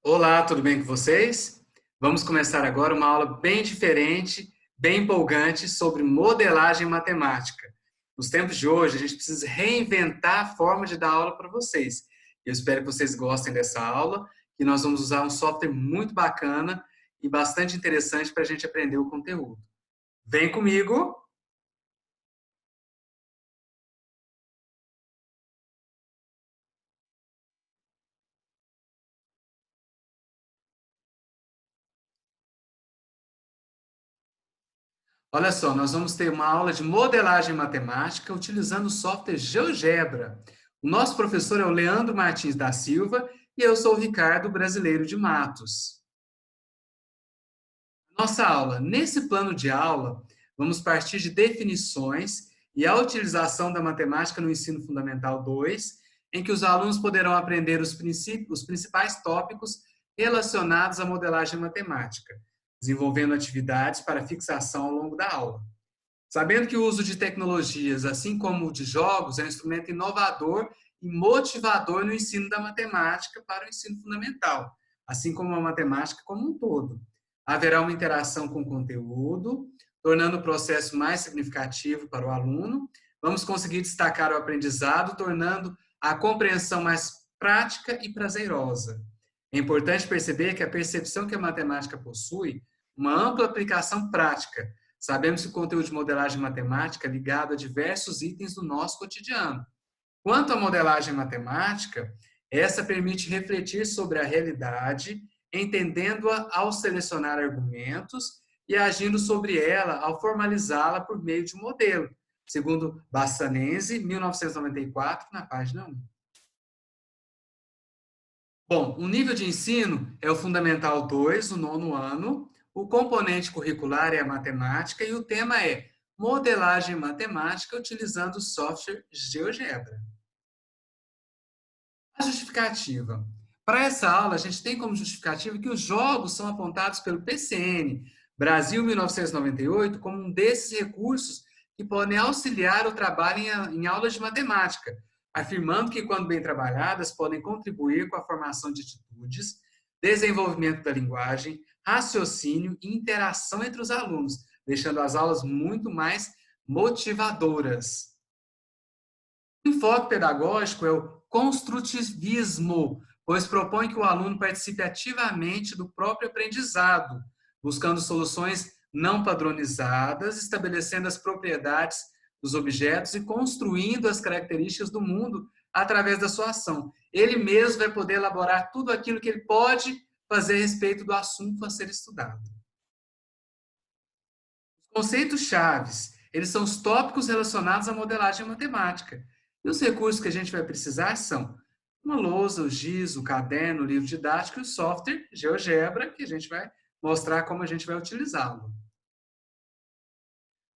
Olá, tudo bem com vocês? Vamos começar agora uma aula bem diferente, bem empolgante sobre modelagem matemática. Nos tempos de hoje, a gente precisa reinventar a forma de dar aula para vocês. Eu espero que vocês gostem dessa aula, que nós vamos usar um software muito bacana e bastante interessante para a gente aprender o conteúdo. Vem comigo! Olha só, nós vamos ter uma aula de modelagem matemática utilizando o software GeoGebra. O nosso professor é o Leandro Martins da Silva e eu sou o Ricardo Brasileiro de Matos. Nossa aula. Nesse plano de aula, vamos partir de definições e a utilização da matemática no ensino fundamental 2, em que os alunos poderão aprender os principais tópicos relacionados à modelagem matemática, desenvolvendo atividades para fixação ao longo da aula. Sabendo que o uso de tecnologias, assim como o de jogos, é um instrumento inovador e motivador no ensino da matemática para o ensino fundamental, assim como a matemática como um todo. Haverá uma interação com o conteúdo, tornando o processo mais significativo para o aluno. Vamos conseguir destacar o aprendizado, tornando a compreensão mais prática e prazerosa. É importante perceber que a percepção que a matemática possui uma ampla aplicação prática. Sabemos que o conteúdo de modelagem matemática é ligado a diversos itens do nosso cotidiano. Quanto à modelagem matemática, essa permite refletir sobre a realidade, entendendo-a ao selecionar argumentos e agindo sobre ela ao formalizá-la por meio de um modelo, segundo Bassanese, 1994, na página 1. Bom, o nível de ensino é o Fundamental 2, o nono ano, o componente curricular é a matemática e o tema é modelagem matemática utilizando o software GeoGebra. A justificativa. Para essa aula, a gente tem como justificativa que os jogos são apontados pelo PCN, Brasil 1998, como um desses recursos que podem auxiliar o trabalho em aulas de matemática, afirmando que, quando bem trabalhadas, podem contribuir com a formação de atitudes, desenvolvimento da linguagem, raciocínio e interação entre os alunos, deixando as aulas muito mais motivadoras. O enfoque pedagógico é o construtivismo, pois propõe que o aluno participe ativamente do próprio aprendizado, buscando soluções não padronizadas, estabelecendo as propriedades dos objetos e construindo as características do mundo através da sua ação. Ele mesmo vai poder elaborar tudo aquilo que ele pode fazer a respeito do assunto a ser estudado. Os conceitos chaves, eles são os tópicos relacionados à modelagem matemática. E os recursos que a gente vai precisar são uma lousa, o giz, o caderno, o livro didático e o software GeoGebra, que a gente vai mostrar como a gente vai utilizá-lo.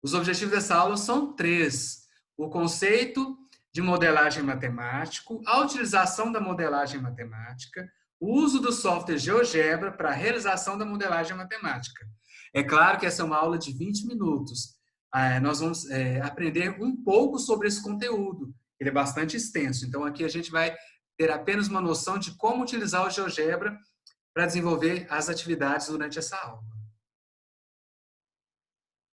Os objetivos dessa aula são três: o conceito de modelagem matemático, a utilização da modelagem matemática, o uso do software GeoGebra para a realização da modelagem matemática. É claro que essa é uma aula de 20 minutos. Nós vamos aprender um pouco sobre esse conteúdo. Ele é bastante extenso, então aqui a gente vai ter apenas uma noção de como utilizar o GeoGebra para desenvolver as atividades durante essa aula.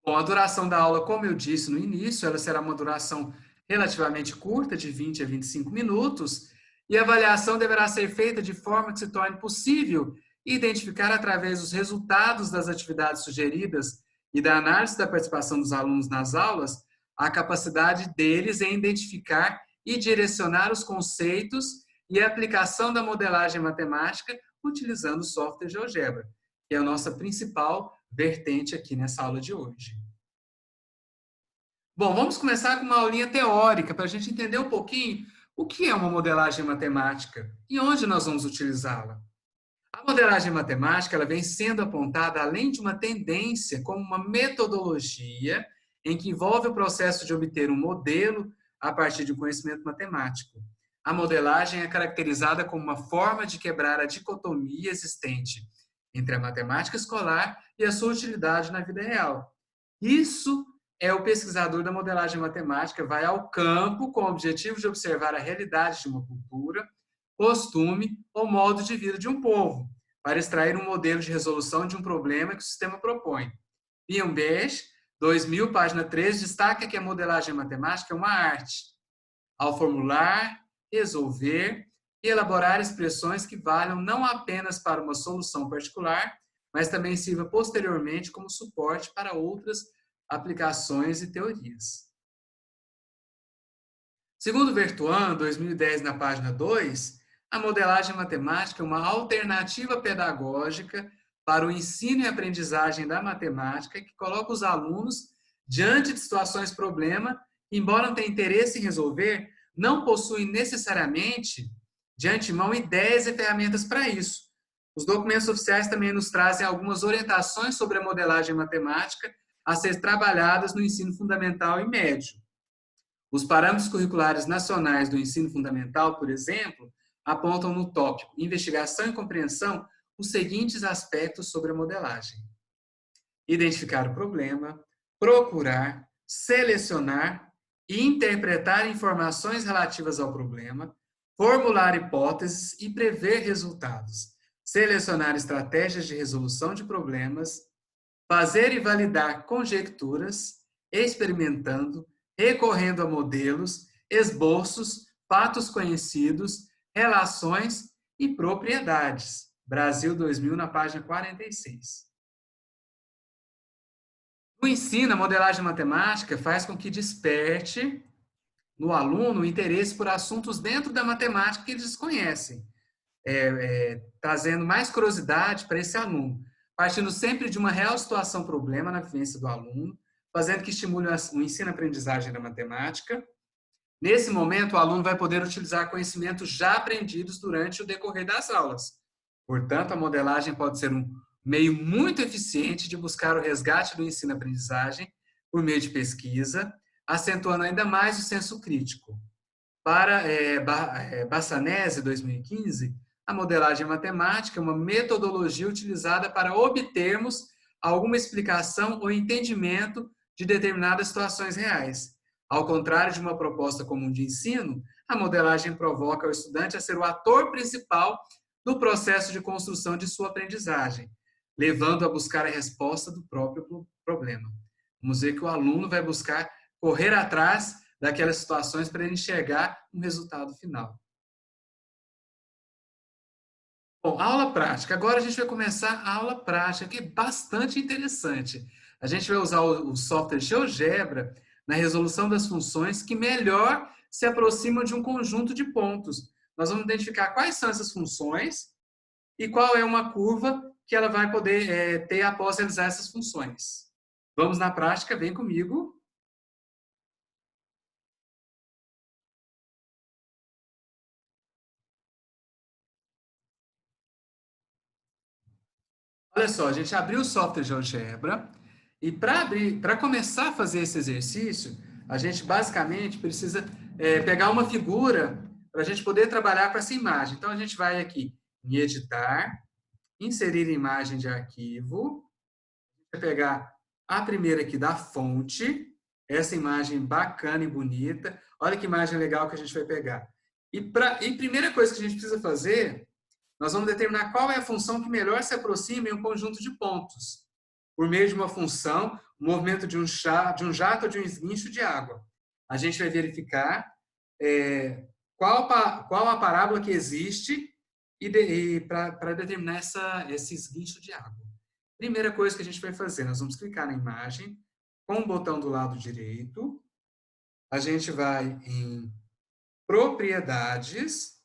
Bom, a duração da aula, como eu disse no início, ela será uma duração relativamente curta, de 20 a 25 minutos, e a avaliação deverá ser feita de forma que se torne possível identificar, através dos resultados das atividades sugeridas e da análise da participação dos alunos nas aulas, a capacidade deles em identificar e direcionar os conceitos e a aplicação da modelagem matemática utilizando o software GeoGebra, que é a nossa principal vertente aqui nessa aula de hoje. Bom, vamos começar com uma aulinha teórica para a gente entender um pouquinho o que é uma modelagem matemática e onde nós vamos utilizá-la. A modelagem matemática ela vem sendo apontada, além de uma tendência, como uma metodologia em que envolve o processo de obter um modelo a partir de um conhecimento matemático. A modelagem é caracterizada como uma forma de quebrar a dicotomia existente entre a matemática escolar e a sua utilidade na vida real. Isso é o pesquisador da modelagem matemática, vai ao campo com o objetivo de observar a realidade de uma cultura, costume ou modo de vida de um povo, para extrair um modelo de resolução de um problema que o sistema propõe. Bimbege, 2000, página 13, destaca que a modelagem matemática é uma arte, ao formular, resolver e elaborar expressões que valham não apenas para uma solução particular, mas também sirva posteriormente como suporte para outras aplicações e teorias. Segundo Vertuan, 2010, na página 2, a modelagem matemática é uma alternativa pedagógica para o ensino e aprendizagem da matemática que coloca os alunos diante de situações problema, que, embora não tenham interesse em resolver, não possuem necessariamente, de antemão, ideias e ferramentas para isso. Os documentos oficiais também nos trazem algumas orientações sobre a modelagem matemática a ser trabalhadas no ensino fundamental e médio. Os parâmetros curriculares nacionais do ensino fundamental, por exemplo, apontam no tópico Investigação e Compreensão os seguintes aspectos sobre a modelagem: identificar o problema, procurar, selecionar e interpretar informações relativas ao problema, formular hipóteses e prever resultados, selecionar estratégias de resolução de problemas, fazer e validar conjecturas, experimentando, recorrendo a modelos, esboços, fatos conhecidos, relações e propriedades. Brasil 2000, na página 46. No ensino, a modelagem matemática faz com que desperte no aluno o interesse por assuntos dentro da matemática que eles desconhecem, trazendo mais curiosidade para esse aluno, partindo sempre de uma real situação-problema na vivência do aluno, fazendo que estimule o ensino-aprendizagem da matemática. Nesse momento, o aluno vai poder utilizar conhecimentos já aprendidos durante o decorrer das aulas. Portanto, a modelagem pode ser um meio muito eficiente de buscar o resgate do ensino-aprendizagem por meio de pesquisa, acentuando ainda mais o senso crítico. Para Bassanese, 2015, a modelagem matemática é uma metodologia utilizada para obtermos alguma explicação ou entendimento de determinadas situações reais. Ao contrário de uma proposta comum de ensino, a modelagem provoca o estudante a ser o ator principal do processo de construção de sua aprendizagem, levando a buscar a resposta do próprio problema. Vamos ver que o aluno vai buscar correr atrás daquelas situações para ele enxergar um resultado final. Bom, aula prática. Agora a gente vai começar a aula prática, que é bastante interessante. A gente vai usar o software GeoGebra na resolução das funções que melhor se aproximam de um conjunto de pontos. Nós vamos identificar quais são essas funções e qual é uma curva que ela vai poder ter após realizar essas funções. Vamos na prática, vem comigo. Olha só, a gente abriu o software GeoGebra e para começar a fazer esse exercício, a gente basicamente precisa pegar uma figura para a gente poder trabalhar com essa imagem. Então, a gente vai aqui em editar, inserir imagem de arquivo, vai pegar a primeira aqui da fonte, essa imagem bacana e bonita. Olha que imagem legal que a gente vai pegar. E primeira coisa que a gente precisa fazer, nós vamos determinar qual é a função que melhor se aproxima em um conjunto de pontos, por meio de uma função, o movimento de um jato ou de um esguincho de água. A gente vai verificar qual a parábola que existe para determinar esse esguincho de água. Primeira coisa que a gente vai fazer, nós vamos clicar na imagem, com o botão do lado direito, a gente vai em propriedades,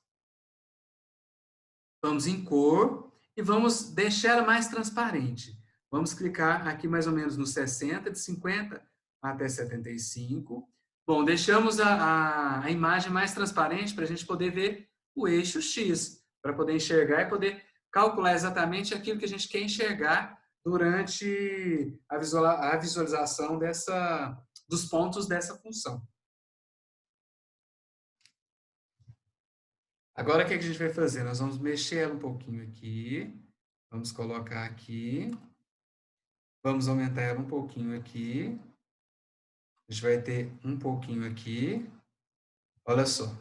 vamos em cor e vamos deixar ela mais transparente. Vamos clicar aqui mais ou menos no 60, de 50 até 75. Bom, deixamos a imagem mais transparente para a gente poder ver o eixo X, para poder enxergar e poder calcular exatamente aquilo que a gente quer enxergar durante a visualização dos pontos dessa função. Agora, o que a gente vai fazer? Nós vamos mexer um pouquinho aqui. Vamos colocar aqui. Vamos aumentar ela um pouquinho aqui. A gente vai ter um pouquinho aqui. Olha só.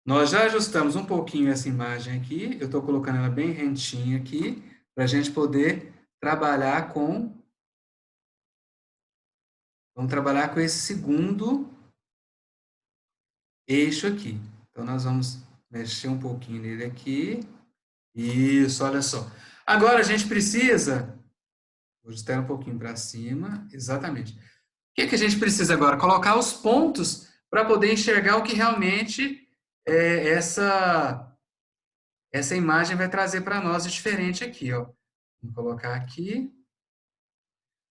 Nós já ajustamos um pouquinho essa imagem aqui, eu estou colocando ela bem rentinha aqui, para a gente poder trabalhar com... Vamos trabalhar com esse segundo eixo aqui. Então, nós vamos mexer um pouquinho nele aqui. Isso, olha só. Agora, a gente precisa... Vou ajustar um pouquinho para cima. Exatamente. O que a gente precisa agora? Colocar os pontos para poder enxergar o que realmente essa imagem vai trazer para nós de diferente aqui, ó. Vamos colocar aqui.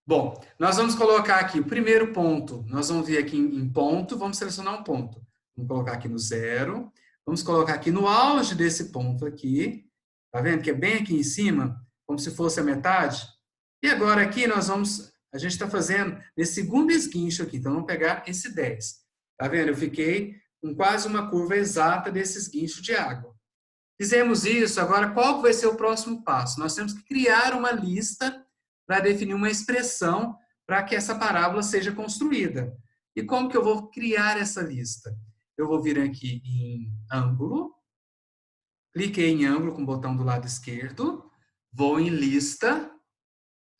Bom, nós vamos colocar aqui o primeiro ponto. Nós vamos vir aqui em ponto, vamos selecionar um ponto. Vamos colocar aqui no 0. Vamos colocar aqui no auge desse ponto aqui. Tá vendo que é bem aqui em cima, como se fosse a metade? E agora aqui a gente está fazendo esse segundo esguincho aqui. Então, vamos pegar esse 10. Tá vendo? Eu fiquei com quase uma curva exata desse esguincho de água. Fizemos isso, agora qual vai ser o próximo passo? Nós temos que criar uma lista para definir uma expressão para que essa parábola seja construída. E como que eu vou criar essa lista? Eu vou vir aqui em ângulo, cliquei em ângulo com o botão do lado esquerdo, vou em lista,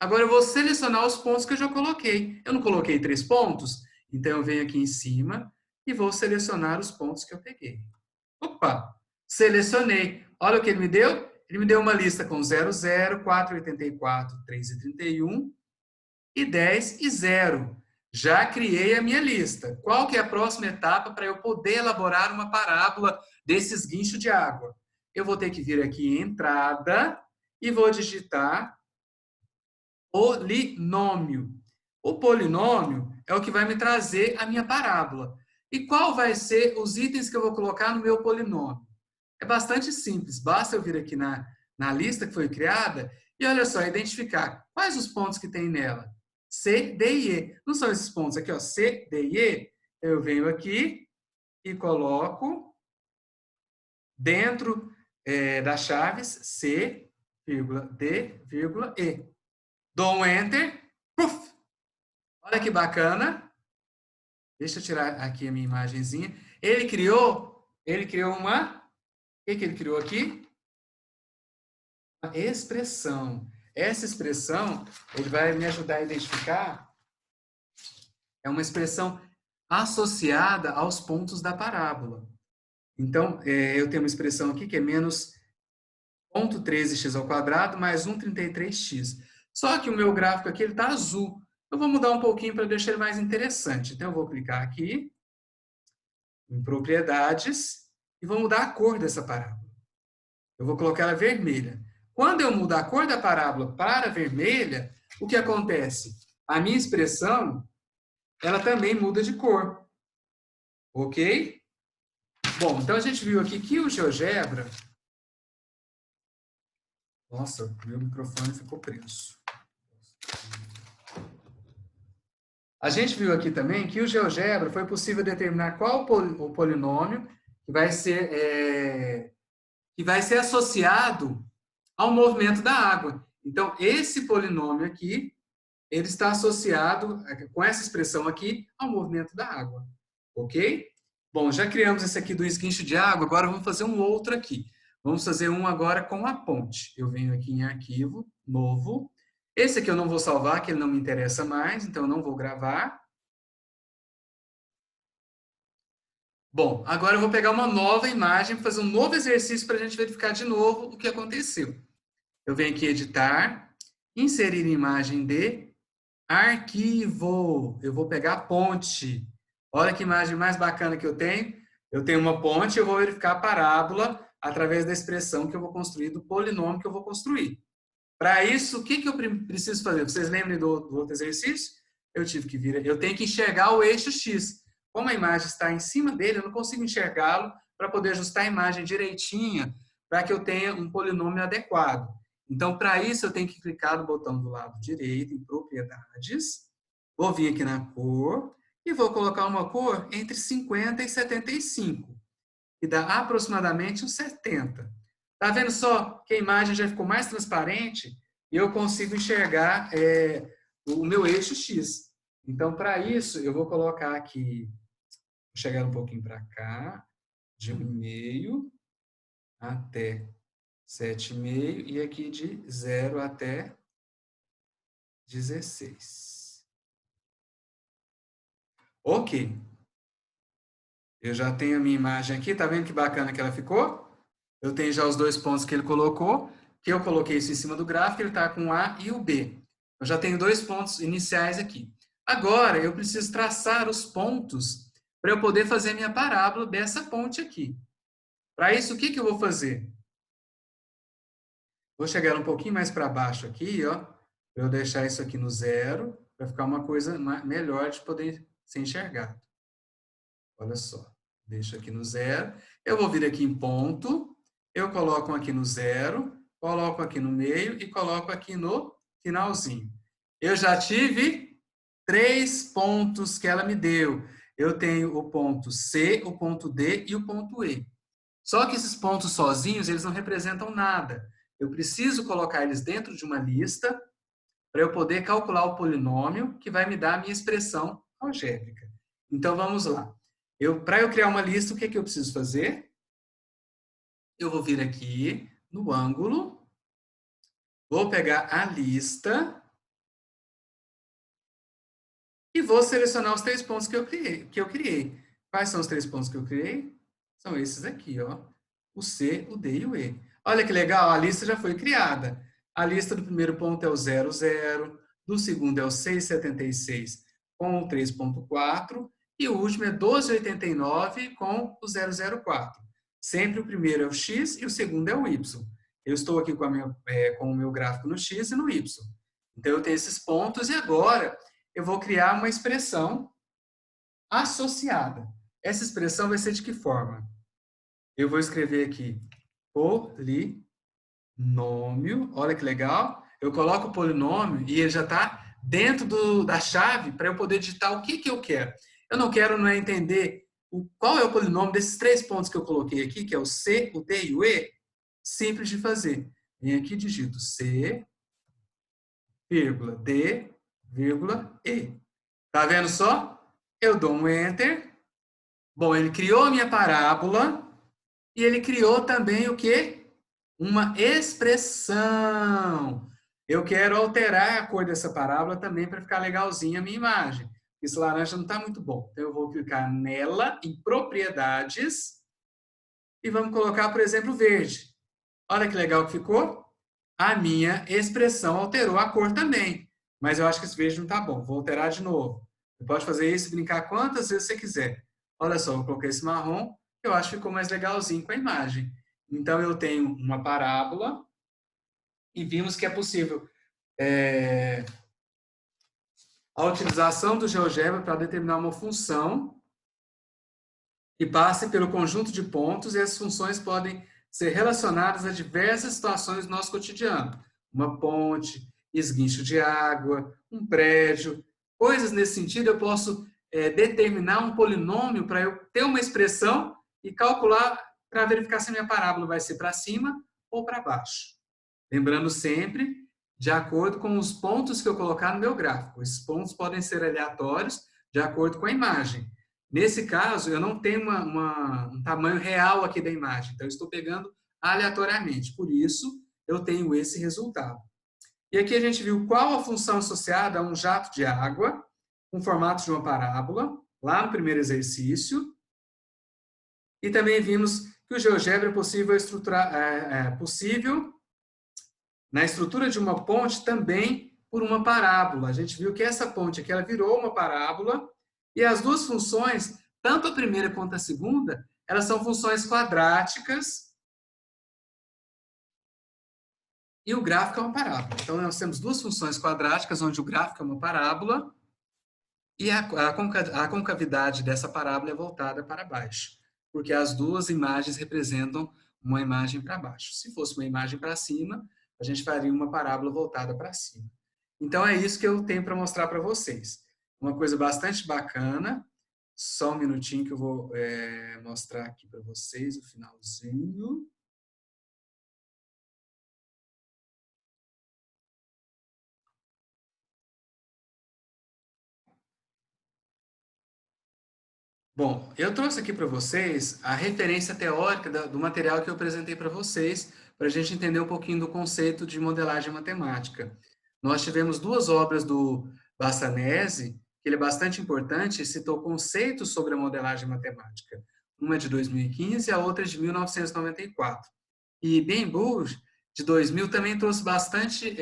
agora eu vou selecionar os pontos que eu já coloquei. Eu não coloquei 3 pontos, então eu venho aqui em cima e vou selecionar os pontos que eu peguei. Opa! Selecionei. Olha o que ele me deu. Ele me deu uma lista com 0, 0, 4,84, 3,31 e 10 e 0. Já criei a minha lista. Qual que é a próxima etapa para eu poder elaborar uma parábola desse esguincho de água? Eu vou ter que vir aqui em entrada e vou digitar polinômio. O polinômio é o que vai me trazer a minha parábola. E qual vai ser os itens que eu vou colocar no meu polinômio? É bastante simples, basta eu vir aqui na lista que foi criada e olha só, identificar quais os pontos que tem nela. C, D e E. Não são esses pontos aqui, ó, C, D e E? Eu venho aqui e coloco dentro das chaves C, D, E. Dou um Enter. Puf! Olha que bacana. Deixa eu tirar aqui a minha imagenzinha. Ele criou uma... O que ele criou aqui? Uma expressão. Essa expressão, ele vai me ajudar a identificar, é uma expressão associada aos pontos da parábola. Então, eu tenho uma expressão aqui que é menos 0,13x² mais 1,33x. Só que o meu gráfico aqui está azul. Eu vou mudar um pouquinho para deixar ele mais interessante. Então, eu vou clicar aqui em propriedades e vou mudar a cor dessa parábola. Eu vou colocar ela vermelha. Quando eu mudar a cor da parábola para vermelha, o que acontece? A minha expressão, ela também muda de cor. Ok? Bom, então a gente viu aqui que o GeoGebra... Nossa, meu microfone ficou preso. A gente viu aqui também que o GeoGebra foi possível determinar qual o polinômio que vai ser associado ao movimento da água. Então, esse polinômio aqui, ele está associado, com essa expressão aqui, ao movimento da água. Ok? Bom, já criamos esse aqui do esguincho de água, agora vamos fazer um outro aqui. Vamos fazer um agora com a ponte. Eu venho aqui em arquivo, novo. Esse aqui eu não vou salvar, que ele não me interessa mais, então eu não vou gravar. Bom, agora eu vou pegar uma nova imagem, fazer um novo exercício para a gente verificar de novo o que aconteceu. Eu venho aqui editar, inserir imagem de arquivo. Eu vou pegar a ponte. Olha que imagem mais bacana que eu tenho. Eu tenho uma ponte, eu vou verificar a parábola através da expressão que eu vou construir, do polinômio que eu vou construir. Para isso, o que eu preciso fazer? Vocês lembram do outro exercício? Eu tenho que enxergar o eixo X. Como a imagem está em cima dele, eu não consigo enxergá-lo para poder ajustar a imagem direitinha para que eu tenha um polinômio adequado. Então, para isso, eu tenho que clicar no botão do lado direito, em propriedades, vou vir aqui na cor e vou colocar uma cor entre 50 e 75, que dá aproximadamente uns 70. Tá vendo só que a imagem já ficou mais transparente e eu consigo enxergar o meu eixo X. Então, para isso, eu vou colocar aqui, vou chegar um pouquinho para cá, de 1,5 até 7,5 e aqui de 0 até 16. Ok. Eu já tenho a minha imagem aqui, tá vendo que bacana que ela ficou? Eu tenho já os dois pontos que ele colocou, que eu coloquei isso em cima do gráfico, ele está com o A e o B. Eu já tenho dois pontos iniciais aqui. Agora, eu preciso traçar os pontos para eu poder fazer a minha parábola dessa ponte aqui. Para isso, o que eu vou fazer? Vou chegar um pouquinho mais para baixo aqui, ó, para eu deixar isso aqui no zero, para ficar uma coisa melhor de poder ser enxergado. Olha só, deixo aqui no zero. Eu vou vir aqui em ponto, eu coloco aqui no zero, coloco aqui no meio e coloco aqui no finalzinho. Eu já tive 3 pontos que ela me deu. Eu tenho o ponto C, o ponto D e o ponto E. Só que esses pontos sozinhos, eles não representam nada. Eu preciso colocar eles dentro de uma lista para eu poder calcular o polinômio que vai me dar a minha expressão algébrica. Então, vamos lá. Para eu criar uma lista, o que eu preciso fazer? Eu vou vir aqui no ângulo, vou pegar a lista e vou selecionar os 3 pontos que eu criei. Quais são os 3 pontos que eu criei? São esses aqui, ó. O C, o D e o E. Olha que legal, a lista já foi criada. A lista do primeiro ponto é o 0, 0. Do segundo é o 676 com o 3,4. E o último é 12,89 com o 0,04. Sempre o primeiro é o X e o segundo é o Y. Eu estou aqui com o meu gráfico no X e no Y. Então, eu tenho esses pontos e agora eu vou criar uma expressão associada. Essa expressão vai ser de que forma? Eu vou escrever aqui polinômio. Olha que legal. Eu coloco o polinômio e ele já está dentro da chave para eu poder digitar o que eu quero. Eu não quero entender qual é o polinômio desses 3 pontos que eu coloquei aqui, que é o C, o D e o E. Simples de fazer. Vem aqui e digito C, vírgula, D, vírgula, E. Tá vendo só? Eu dou um Enter. Bom, ele criou a minha parábola e ele criou também o quê? Uma expressão. Eu quero alterar a cor dessa parábola também para ficar legalzinha a minha imagem. Esse laranja não está muito bom. Então, eu vou clicar nela, em propriedades, e vamos colocar, por exemplo, verde. Olha que legal que ficou. A minha expressão alterou a cor também. Mas eu acho que esse verde não está bom. Vou alterar de novo. Você pode fazer isso e brincar quantas vezes você quiser. Olha só, eu coloquei esse marrom. Eu acho que ficou mais legalzinho com a imagem. Então, eu tenho uma parábola e vimos que é possível a utilização do GeoGebra para determinar uma função que passe pelo conjunto de pontos e as funções podem ser relacionadas a diversas situações do nosso cotidiano. Uma ponte, esguicho de água, um prédio, coisas nesse sentido. Eu posso determinar um polinômio para eu ter uma expressão e calcular para verificar se a minha parábola vai ser para cima ou para baixo. Lembrando sempre, de acordo com os pontos que eu colocar no meu gráfico. Esses pontos podem ser aleatórios, de acordo com a imagem. Nesse caso, eu não tenho um tamanho real aqui da imagem, então eu estou pegando aleatoriamente. Por isso, eu tenho esse resultado. E aqui a gente viu qual a função associada a um jato de água, com formato de uma parábola, lá no primeiro exercício. E também vimos que o GeoGebra é possível na estrutura de uma ponte também por uma parábola. A gente viu que essa ponte aqui ela virou uma parábola e as duas funções, tanto a primeira quanto a segunda, elas são funções quadráticas e o gráfico é uma parábola. Então, nós temos duas funções quadráticas, onde o gráfico é uma parábola e a concavidade dessa parábola é voltada para baixo, porque as duas imagens representam uma imagem para baixo. Se fosse uma imagem para cima, a gente faria uma parábola voltada para cima. Então, é isso que eu tenho para mostrar para vocês. Uma coisa bastante bacana. Só um minutinho que eu vou mostrar aqui para vocês o finalzinho. Bom, eu trouxe aqui para vocês a referência teórica do material que eu apresentei para vocês, para a gente entender um pouquinho do conceito de modelagem matemática. Nós tivemos duas obras do Bassanese, que ele é bastante importante, e citou conceitos sobre a modelagem matemática. Uma é de 2015 e a outra é de 1994. E Bainbridge, de 2000, também trouxe bastante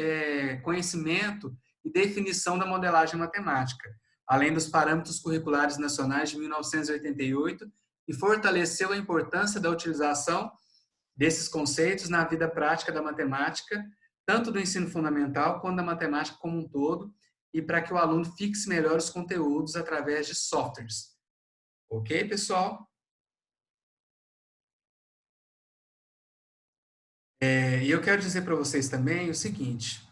conhecimento e definição da modelagem matemática, além dos parâmetros curriculares nacionais de 1988, e fortaleceu a importância da utilização desses conceitos na vida prática da matemática, tanto do ensino fundamental quanto da matemática como um todo, e para que o aluno fixe melhor os conteúdos através de softwares. Ok, pessoal? E eu quero dizer para vocês também o seguinte: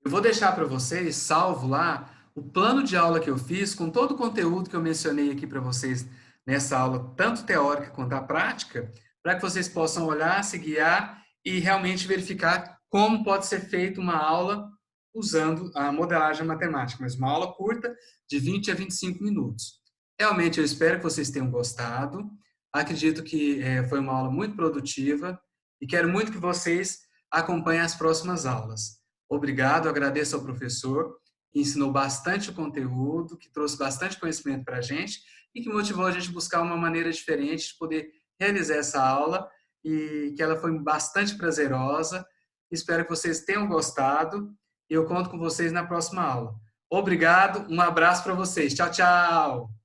eu vou deixar para vocês, salvo lá, o plano de aula que eu fiz, com todo o conteúdo que eu mencionei aqui para vocês nessa aula, tanto teórica quanto a prática, para que vocês possam olhar, se guiar e realmente verificar como pode ser feita uma aula usando a modelagem matemática, mas uma aula curta, de 20 a 25 minutos. Realmente, eu espero que vocês tenham gostado. Acredito que foi uma aula muito produtiva e quero muito que vocês acompanhem as próximas aulas. Obrigado, agradeço ao professor, que ensinou bastante o conteúdo, que trouxe bastante conhecimento para a gente e que motivou a gente a buscar uma maneira diferente de poder realizar essa aula e que ela foi bastante prazerosa. Espero que vocês tenham gostado e eu conto com vocês na próxima aula. Obrigado, um abraço para vocês. Tchau, tchau!